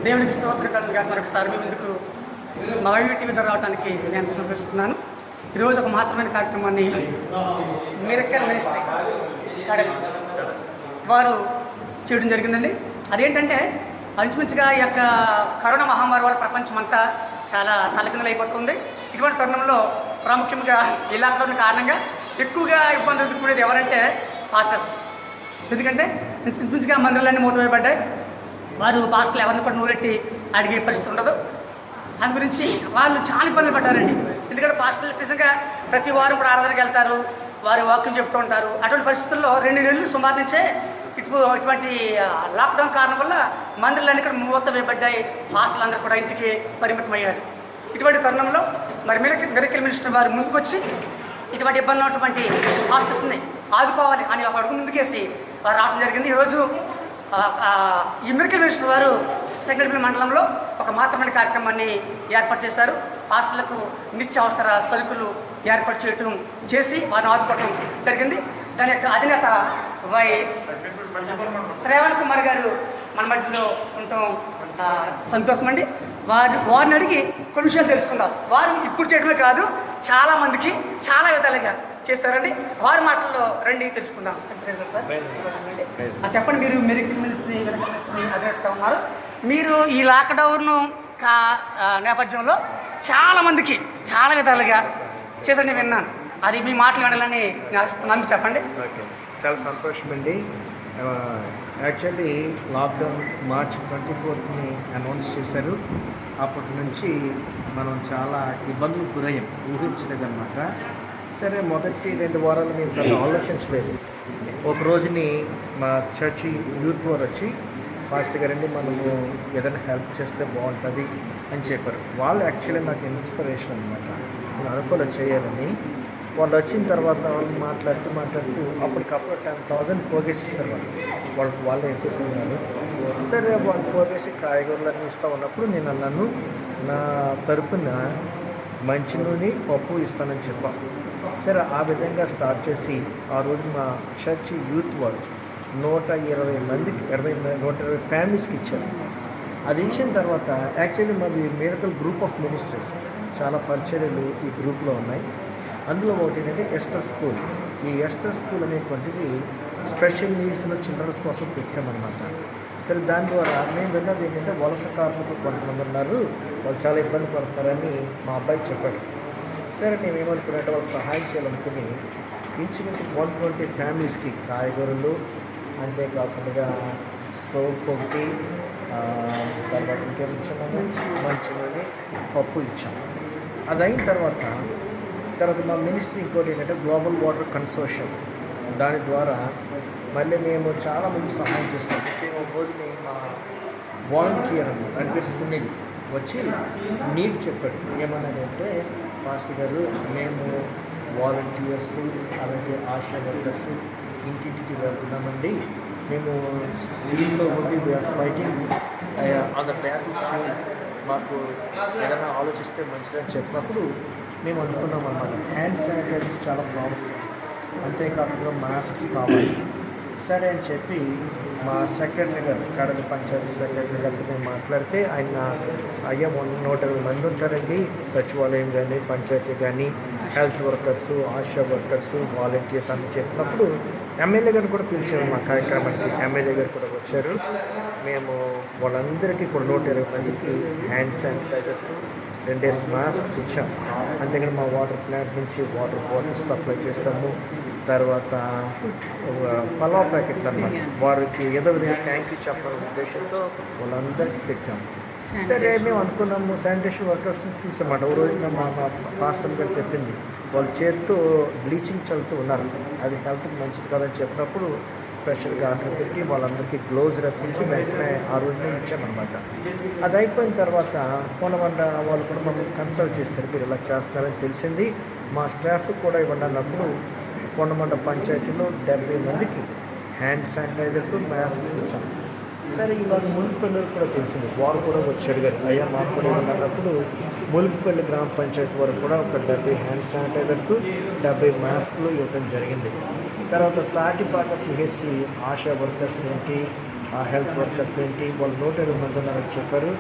దేవునికి స్తోత్రకాలుగా మరొకసారి మీ ముందుకు మా వైవి టీవీ ద్వారా రావడానికి నేను ఎంతో సంతోషిస్తున్నాను. ఈరోజు ఒక మహత్తరమైన కార్యక్రమాన్ని మిరకల్ మినిస్ట్రీ వారు చేయడం జరిగిందండి. అదేంటంటే అంచుమించుగా ఈ యొక్క కరోనా మహమ్మారి వల్ల ప్రపంచం అంతా చాలా తలకిందులైపోతుంది. ఇటువంటి తరుణంలో ప్రాముఖ్యంగా ఈ లాక్డౌన్ కారణంగా ఎక్కువగా ఇబ్బందులు ఎదుర్కొనేది ఎవరంటే పాస్టర్స్. ఎందుకంటే ఇంచుమించుగా మందిరాలన్నీ మూతవేయబడ్డాయి. వారు పాస్టర్లు ఎవరిని కూడా నూరెట్టి అడిగే పరిస్థితి ఉండదు. దాని గురించి వాళ్ళు చాలా ఇబ్బందులు పడ్డారండి. ఎందుకంటే పాస్టర్లు నిజంగా ప్రతి వారం కూడా ఆరాధనకి వెళ్తారు, వారి వాక్యం చెప్తూ ఉంటారు. అటువంటి పరిస్థితుల్లో 2 నెలలు సుమారు నుంచే ఇటువంటి లాక్డౌన్ కారణం వల్ల మందిరాలన్నీ కూడా మూత వేయబడ్డాయి. పాస్టర్లు అందరూ కూడా ఇంటికి పరిమితమయ్యారు. ఇటువంటి తరుణంలో మరి మిరకల్ మినిస్టర్ వారు ముందుకొచ్చి ఇటువంటి ఇబ్బందులు ఉన్నటువంటి పాస్టర్స్ని ఆదుకోవాలి అని ఒక అడుగు ముందుకేసి వారు రావడం జరిగింది. ఈరోజు ఈ మిరకల్ మినిస్టర్ వారు సెకండరీ మండలంలో ఒక మహత్తరమైన కార్యక్రమాన్ని ఏర్పాటు చేశారు. పాస్టర్లకు నిత్య అవసర సరుకులు ఏర్పాటు చేయటం చేసి వారిని ఆదుకోవటం జరిగింది. దాని యొక్క అధినేత వై శ్రావణ్ కుమార్ గారు మన మధ్యలో ఉండటం సంతోషం అండి. వారిని అడిగి కొన్ని విషయాలు తెలుసుకుందాం. వారు ఇప్పుడు చేయడమే కాదు, చాలామందికి చాలా విధాలుగా చేస్తారండి. వారి మాటల్లో రండి తెలుసుకుందాం. చెప్పండి, మీరు మిరకల్ మినిస్ట్రీ అధినేతగా ఉన్నారు. మీరు ఈ లాక్డౌన్ నేపథ్యంలో చాలామందికి చాలా విధాలుగా చేశారని విన్నాను. అది మీ మాటలు వినాలని నేను ఆశిస్తున్నాను. చెప్పండి. చాలా సంతోషం అండి. యాక్చువల్లీ లాక్డౌన్ మార్చ్ 24ని అనౌన్స్ చేశారు. అప్పటి నుంచి మనం చాలా ఇబ్బందులు గురయ్యాం, ఊహించలేదన్నమాట. సరే, మొదటి 2 వారాలు మేము పెద్ద ఆలోచించలేదు. ఒక రోజుని మా చర్చి యూత్ వారు వచ్చి, పాస్టర్ గారండి మనము ఏదైనా హెల్ప్ చేస్తే బాగుంటుంది అని చెప్పారు. వాళ్ళు యాక్చువల్లీ నాకు ఇన్స్పిరేషన్ అనమాట. నేను అనుకూలం చేయాలని. వాళ్ళు వచ్చిన తర్వాత వాళ్ళు మాట్లాడుతూ అప్పటికప్పుడు 10,000 పోగేసేసారు. వాళ్ళు వేసేస్తున్నారు. సరే, వాళ్ళు పోగేసి కాయగూరలన్నీ ఇస్తూ ఉన్నప్పుడు నేను అన్నాను, నా తరపున మంచి నూనె పప్పు ఇస్తానని చెప్పాను. సరే, ఆ విధంగా స్టార్ట్ చేసి ఆ రోజు మా చర్చి యూత్ వాళ్ళు 120 మందికి 120 ఫ్యామిలీస్కి ఇచ్చారు. అది ఇచ్చిన తర్వాత యాక్చువల్లీ మాది మిరకల్ గ్రూప్ ఆఫ్ మినిస్ట్రీస్, చాలా పరిచర్యలు ఈ గ్రూప్లో ఉన్నాయి. అందులో ఒకటి ఏంటంటే ఎస్టర్ స్కూల్. ఈ ఎస్టర్ స్కూల్ అనేటువంటిది స్పెషల్ నీడ్స్లో చిల్డ్రన్స్ కోసం పెట్టామన్నమాట. సరే, దాని ద్వారా మేము విన్నది ఏంటంటే వలస కార్మికులు కొంతమంది ఉన్నారు, వాళ్ళు చాలా ఇబ్బంది పడుతున్నారని మా అబ్బాయికి చెప్పాడు. సరే, మేము ఏమనుకున్నట్టు వాళ్ళకి సహాయం చేయాలనుకుని ఇంచుమించు 120 ఫ్యామిలీస్కి కాయగూరలు, అంతేకాకుండా సోప్ ఒకటి, తర్వాత ఇంకేమిచ్చాము, మంచి నూనె పప్పు ఇచ్చాము. అది అయిన తర్వాత మా మినిస్ట్రీ ఇంకోటి ఏంటంటే గ్లోబల్ వాటర్ కన్సోర్షియం. దాని ద్వారా మళ్ళీ మేము చాలామందికి సహాయం చేస్తాం. ఒక రోజుని మా వాలంటీర్ రణబీర్ సునీల్ వచ్చి నీట్ చెప్పాడు. ఏమన్నాడంటే, పాస్టర్ గారు మేము వాలంటీర్స్ అలాగే ఆశా వర్కర్స్ ఇంటింటికి వెళ్తున్నామండి. మేము సీన్లో ఉండి we are fighting on the battlefield, మాకు ఏదైనా ఆలోచిస్తే మంచిదని చెప్పినప్పుడు మేము అనుకున్నాం అన్నమాట. హ్యాండ్ శానిటైజర్స్ చాలా ప్రాముఖ్యం, అంతేకాకుండా మాస్క్స్ కావాలి. సరే అని చెప్పి మా సెక్రటరీ గారు, కడప పంచాయతీ సెక్రటరీ గారితో మేము మాట్లాడితే ఆయన, అయ్యా 120 మంది ఉంటారండి సచివాలయం కానీ పంచాయతీ కానీ, health workers, ASHA workers, volunteers అని చెప్పినప్పుడు ఎమ్మెల్యే గారు కూడా పిలిచాము మా కార్యక్రమానికి. ఎమ్మెల్యే గారు కూడా వచ్చారు. మేము వాళ్ళందరికీ కూడా 120 మందికి హ్యాండ్ శానిటైజర్స్, 2 మాస్క్స్ ఇచ్చాం. అంతేకాని మా వాటర్ ప్లాంట్ నుంచి వాటర్ బాటిల్స్ సప్లై చేస్తాము. తర్వాత పలావ్ ప్యాకెట్లు అన్నమాట, వారికి ఏదో విధంగా థ్యాంక్ యూ చెప్పాలనే ఉద్దేశంతో వాళ్ళందరికీ పెట్టాము. సరే, మేము అనుకున్నాము శానిటేషన్ వర్కర్స్ని చూసామాట. ఓ రోజున మా పాస్టర్ గారు చెప్పింది, వాళ్ళు చేత్తో బ్లీచింగ్ చల్లుతూ ఉన్నారు, అది హెల్త్కి మంచిది కాదని చెప్పినప్పుడు స్పెషల్గా ఆర్డర్ పెట్టి వాళ్ళందరికీ గ్లోవ్స్ రప్పించి వెంటనే ఆ రోజునే ఇచ్చామన్నమాట. అది అయిపోయిన తర్వాత కొనమండ వాళ్ళు కూడా మమ్మల్ని కన్సల్ట్ చేస్తారు, మీరు ఇలా చేస్తున్నారని తెలిసింది. మా స్టాఫ్ కూడా ఇవ్వండి అన్నప్పుడు కొండమండ పంచాయతీలో 70 మందికి హ్యాండ్ శానిటైజర్స్, మాస్క్స్ ఇచ్చాం. సరే, ఇవాళ ములుపుపల్లి కూడా తెలిసింది, వారు కూడా వచ్చి అడిగారు, అయ్యా మాకు కూడా ఇవ్వన్నప్పుడు ములుపుపల్లి గ్రామ పంచాయతీ వరకు కూడా ఒక 70 హ్యాండ్ శానిటైజర్స్, 70 మాస్కులు ఇవ్వడం జరిగింది. తర్వాత తాటిపాక పిహెచ్సి ఆశా వర్కర్స్ ఏంటి, ఆ హెల్త్ వర్కర్స్ ఏంటి, వాళ్ళు 120 మంది ఉన్నారని చెప్పారు.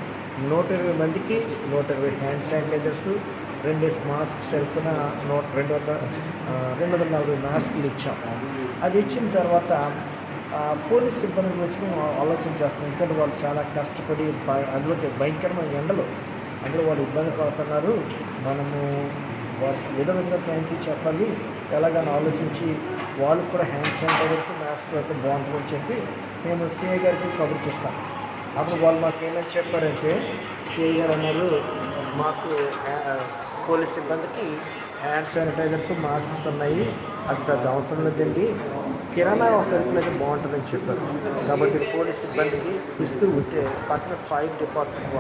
120 మందికి 120 హ్యాండ్ శానిటైజర్స్, 2 మాస్క్స్ చదువుతున్న 240 మాస్కులు ఇచ్చాం. అది ఇచ్చిన తర్వాత పోలీస్ సిబ్బంది గురించి మేము ఆలోచన చేస్తాం. ఎందుకంటే వాళ్ళు చాలా కష్టపడి అందులోకి భయంకరమైన ఎండలు, అందులో వాళ్ళు ఇబ్బంది పడుతున్నారు. మనము వాళ్ళకి ఏదో విధంగా థ్యాంక్ యూ చెప్పాలి, ఎలాగని ఆలోచించి వాళ్ళకి కూడా హ్యాండ్ శానిటైజర్స్ మాస్క్ అయితే బాగుంటుందని చెప్పి మేము సిఐ గారికి కబుర్ చేస్తాం. అప్పుడు వాళ్ళు మాకు ఏమని చెప్పారంటే, సిఐ గారు అన్నారు, మాకు పోలీస్ సిబ్బందికి హ్యాండ్ శానిటైజర్స్ మాస్క్స్ ఉన్నాయి, అది పెద్ద అవసరం లేదండి, కిరాణా సరుకులు అయితే బాగుంటుందని చెప్పారు. కాబట్టి పోలీస్ సిబ్బందికి ఇస్తూ ఉంటే పక్కన ఫైర్ డిపార్ట్మెంట్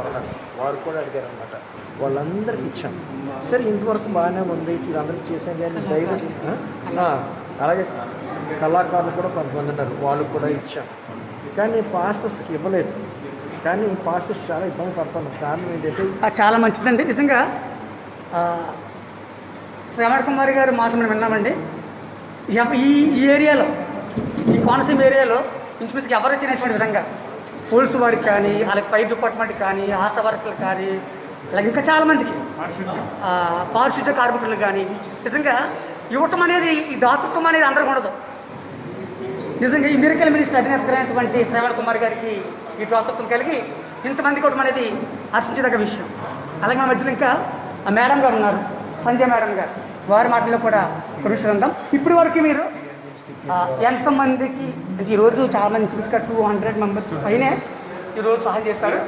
వారు కూడా అడిగారు అనమాట. వాళ్ళందరికీ ఇచ్చాం. సరే ఇంతవరకు బాగానే ఉంది, వీళ్ళందరికీ చేసాం. కానీ అలాగే కళాకారులు కూడా కొంతమంది ఉన్నారు, వాళ్ళు కూడా ఇచ్చాం. కానీ పాస్టర్స్కి ఇవ్వలేదు. కానీ పాస్టర్స్ చాలా ఇబ్బంది పడుతున్నారు. కారణం ఏంటంటే చాలా మంచిదండి. నిజంగా శ్రవణ కుమారి గారు మాట మనం విన్నామండి. ఈ ఏరియాలో, ఈ కోనసీమ ఏరియాలో ఇంచుమించుగా ఎవరు వచ్చినటువంటి విధంగా పోలీసు వారికి కానీ, అలాగే ఫైర్ డిపార్ట్మెంట్ కానీ, ఆశా వర్కర్లు కానీ, అలాగే ఇంకా చాలామందికి పారిశుద్ధ్య కార్మికులు కానీ నిజంగా ఇవ్వటం అనేది, ఈ దాతృత్వం అనేది అందరికీ ఉండదు. నిజంగా ఈ మిరకల్ మినిస్టర్ అధినేతమైనటువంటి శ్రవణ కుమార్ గారికి ఈ దాతృత్వం కలిగి ఇంతమంది కూడా అనేది హర్షించదగ్గ విషయం. అలాగే మన మధ్యలో ఇంకా మేడం గారు ఉన్నారు, సంజయ్ మేడం గారు, వారి మాటల్లో కూడా పురుషులందాం. ఇప్పటి వరకు మీరు ఎంతమందికి అంటే ఈరోజు చాలా మంది ఇంచుమించుగా 200 మెంబర్స్ పైనే ఈరోజు సహాయం చేస్తారు.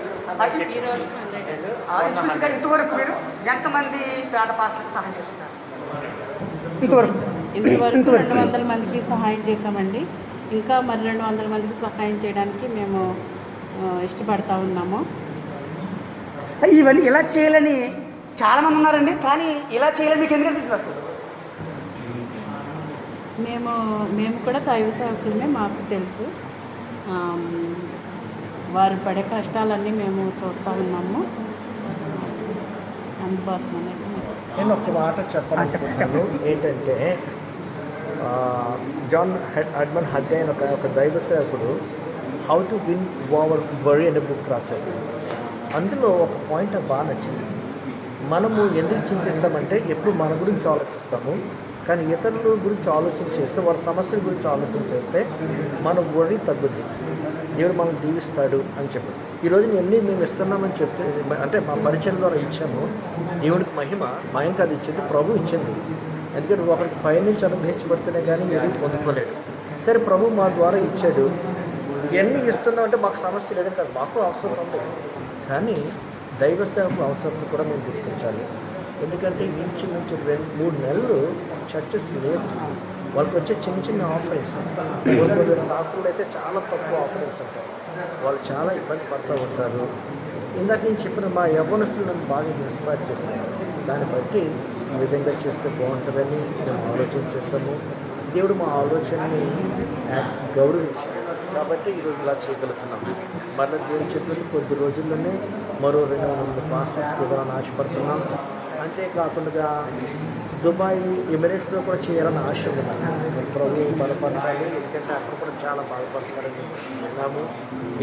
ఇంచుమించుగా ఇంతవరకు మీరు ఎంతమంది పేద పాస్టర్లకు సహాయం చేస్తున్నారు? ఇంతవరకు 200 మందికి సహాయం చేశామండి. ఇంకా మరి 200 మందికి సహాయం చేయడానికి మేము ఇష్టపడతా ఉన్నాము. ఇవన్నీ ఇలా చేయాలని చాలామంది ఉన్నారండి, కానీ ఇలా చేయాలని మీకు ఎందుకు అనిపిస్తుంది అసలు? మేము కూడా దైవ సేవకులమే, మాకు తెలుసు. వారు పడే కష్టాలన్నీ మేము చూస్తూ ఉన్నాము. అందుకోసం అనేసి నేను ఒక మాట చెప్పాను. ఏంటంటే జాన్ ఎడ్మండ్ హగ్గై అయిన ఒక దైవ సేవకుడు how to win over worry అనే బుక్ రాశాడు. అందులో ఒక పాయింట్ నాకు బాగా నచ్చింది. మనము ఎందుకు చింతిస్తామంటే ఎప్పుడు మన గురించి ఆలోచిస్తాము, కానీ ఇతరుల గురించి ఆలోచన చేస్తే, వారి సమస్యల గురించి ఆలోచన చేస్తే మన వరీ తగ్గుద్ది, దేవుడు మనం దీవిస్తాడు అని చెప్పి. ఈరోజు ఎన్ని మేము ఇస్తున్నామని చెప్తే, అంటే మా పరిచయం ద్వారా ఇచ్చాము. దేవుడికి మహిమ మాయం కాదు ఇచ్చింది, ప్రభు ఇచ్చింది. ఎందుకంటే ఒకరికి పైనుంచి అనుగ్రహించబడితేనే కానీ ఏది పొందుకోలేడు. సరే, ప్రభు మా ద్వారా ఇచ్చాడు. ఎన్ని ఇస్తున్నామంటే మాకు సమస్య లేదని కాదు, మాకు అవసరం ఉంది. కానీ దైవ సేవకు అవసరం కూడా మేము గుర్తించాలి. ఎందుకంటే ఇంచుమించు 2-3 నెలలు చర్చెస్ లేవు. వాళ్ళకి వచ్చే చిన్న చిన్న ఆఫరింగ్స్, కొన్ని రాష్ట్రాల్లో అయితే చాలా తక్కువ ఆఫరింగ్స్ ఉంటాయి. వాళ్ళు చాలా ఇబ్బంది పడుతూ ఉంటారు. ఇందాక నేను చెప్పిన మా యవ్వనస్తులు నన్ను బాగా ఇన్స్పైర్ చేస్తాను. దాన్ని బట్టి ఈ విధంగా చేస్తే బాగుంటుందని మేము ఆలోచన చేస్తాము. దేవుడు మా ఆలోచనని గౌరవించాడు కాబట్టి ఈరోజు ఇలా చేయగలుగుతున్నాము. మళ్ళీ దేవుడు చెప్పినట్టు కొద్ది రోజుల్లోనే మరో 200 పాస్టర్స్కి ఇవ్వాలని ఆశపడుతున్నాం. అంతేకాకుండా దుబాయ్, ఎమిరేట్స్లో కూడా చేయాలని ఆశ ఉన్నాను. ప్రభు బలపరచాలి, ఎందుకంటే అక్కడ కూడా చాలా బాధపడతారని విన్నాము.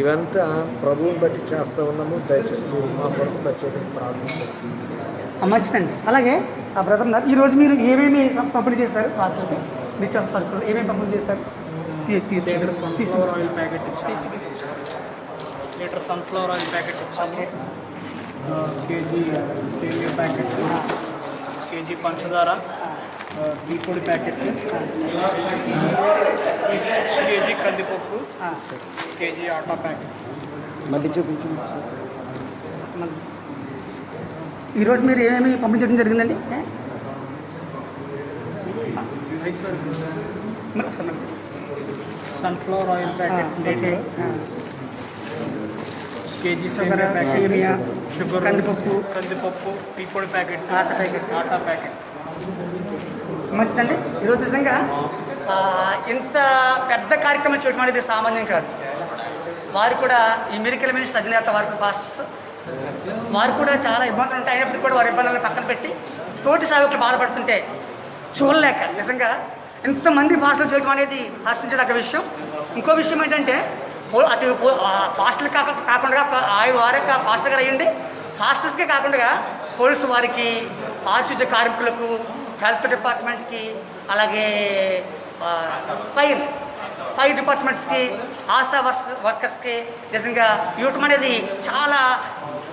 ఇవంతా ప్రభువుని బట్టి చేస్తూ ఉన్నాము. దయచేసి మీరు మా కొరకు ప్రత్యేకంగా ప్రార్థించారు. మంచిదండి. అలాగే ఆ బ్రదర్ ఉన్నారు, ఈరోజు మీరు ఏమేమి పంపిణీ చేశారు? పాస్టర్కి నిత్యావసర సరుకులు ఏమేమి పంపిణీ చేశారు? సన్ఫ్లవర్ ఆయిల్ ప్యాకెట్ ఇచ్చాము, లీటర్ సన్ఫ్లవర్ ఆయిల్ ప్యాకెట్ ఇచ్చాము, కేజీ సేమియా ప్యాకెట్, కేజీ పంచదార, టీ పొడి ప్యాకెట్, కేజీ కందిపప్పు, కేజీ ఆటా ప్యాకెట్. మళ్ళీ చూపించండి. ఈరోజు మీరు ఏమేమి పంపించడం జరిగిందండి? Sunflower oil packet litre, KG సేమియా ప్యాకెట్, షుగర్, కందిపప్పు, టీ పొడి ప్యాకెట్, ఆటా ప్యాకెట్. మంచిదండి. ఈరోజు నిజంగా ఇంత పెద్ద కార్యక్రమం చేయడం అనేది సామాన్యం కాదు. వారు కూడా ఈ మిరకల్ మినిస్టర్ అధినేత వారికి పాస్టర్స్, వారు కూడా చాలా ఇబ్బందులు ఉంటాయి. అయినప్పటికీ కూడా వారి ఇబ్బందులను పక్కన పెట్టి తోటి సేవకులు బాధపడుతుంటే చూడలేక నిజంగా ఇంతమంది పాస్టర్లు చేయడం అనేది హర్షించదగ్గ విషయం. ఇంకో విషయం ఏంటంటే హాస్టల్ కాకుండా వారి యొక్క హాస్టల్ గారు అయ్యండి, హాస్టల్స్కే కాకుండా పోలీసు వారికి, పారిశుద్ధ్య కార్మికులకు, హెల్త్ డిపార్ట్మెంట్కి, అలాగే ఫైర్ డిపార్ట్మెంట్స్కి, ఆశా వర్కర్స్కి నిజంగా ఇవ్వటం అనేది చాలా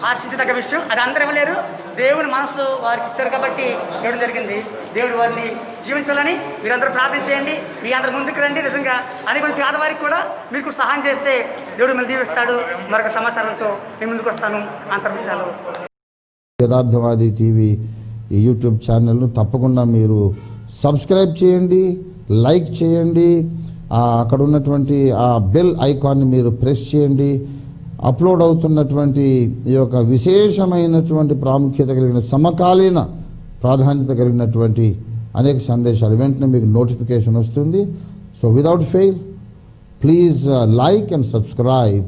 హర్షించదగ్గ విషయం. అది అందరూ ఇవ్వలేరు, దేవుని మనసు వారికి ఇచ్చారు కాబట్టి ఇవ్వడం జరిగింది. దేవుడు వారిని జీవించాలని మీరందరూ ప్రార్థన చేయండి. మీ అందరూ ముందుకు రండి. నిజంగా అనేక పేదవారికి కూడా మీకు సహాయం చేస్తే దేవుడు మిమ్మల్ని దీవిస్తాడు. మరొక సమాచారంతో మీ ముందుకు వస్తాను. అంతర్విషయాలు యథార్థవాది టీవీ ఈ యూట్యూబ్ ఛానల్ను తప్పకుండా మీరు సబ్స్క్రైబ్ చేయండి, లైక్ చేయండి, అక్కడ ఉన్నటువంటి ఆ బెల్ ఐకాన్ని మీరు ప్రెస్ చేయండి. అప్లోడ్ అవుతున్నటువంటి ఈ యొక్క విశేషమైనటువంటి ప్రాముఖ్యత కలిగిన సమకాలీన ప్రాధాన్యత కలిగినటువంటి అనేక సందేశాలు వెంటనే మీకు నోటిఫికేషన్ వస్తుంది. So without fail please like and subscribe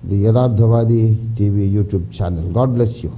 the Yatharthavadi TV YouTube channel. God bless you.